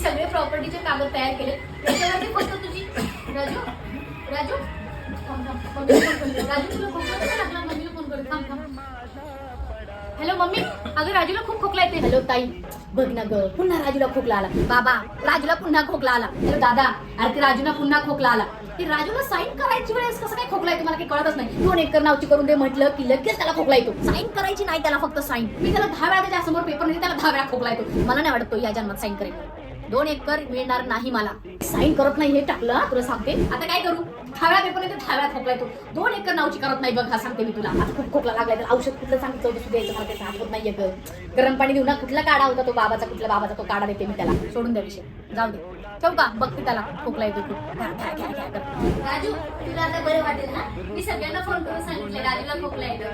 सगळे प्रॉपर्टीचे कागद तयार केले. त्याच्यावरती फक्त तुझी राजू राजू राजू तुला खोकला कसा लागला? मम्मीला फोन कर. थांब थांब. हॅलो मम्मी, अगं राजूला खूप खोकला येते. हॅलो ताई, बघ ना ग, पुन्हा राजूला खोकला आला. बाबा, राजूला पुन्हा खोकला आला. हॅलो दादा, अरे ते राजूला पुन्हा खोकला आला. ते राजूला साईन करायची वेळेस कसं काय खोकला येतो मला काही कळतच नाही. 2 एकर नावची करून दे म्हटलं की लगेच त्याला खोकला येतो. साईन करायची नाही त्याला, फक्त साईन. मी त्याला 10 वेळा त्याच्या समोर पेपर नाही, त्याला 10 वेळा खोकला येतो. मला नाही वाटत तो या जन्मात साईन करेल. 2 एकर मिळणार नाही मला. साईन करत नाही हे टाकलं तुला सांगते. आता काय करू? 10 वेळा पेपर नाही तर 10 वेळा खोकला येतो. 2 एकर नावची करत नाही बघ, हा सांगते मी तुला. आता खूप खोकला लागलाय. तर औषध कुठलं सांगितलं होतं द्यायचं मला त्याचं आठवत नाहीये ग. गरम पाणी देऊ ना? कुठला काढा होता तो बाबाचा? कुठला बाबाचा तो काढा देते मी त्याला. सोडून द्या विषय, जाऊ दे. ठेवू का? बघते त्याला खोकला येतो खूप. राजू, तुला आता बरं वाटेल ना? मी सगळ्यांना फोन करून सांगितलं राजूला खोकला येतो.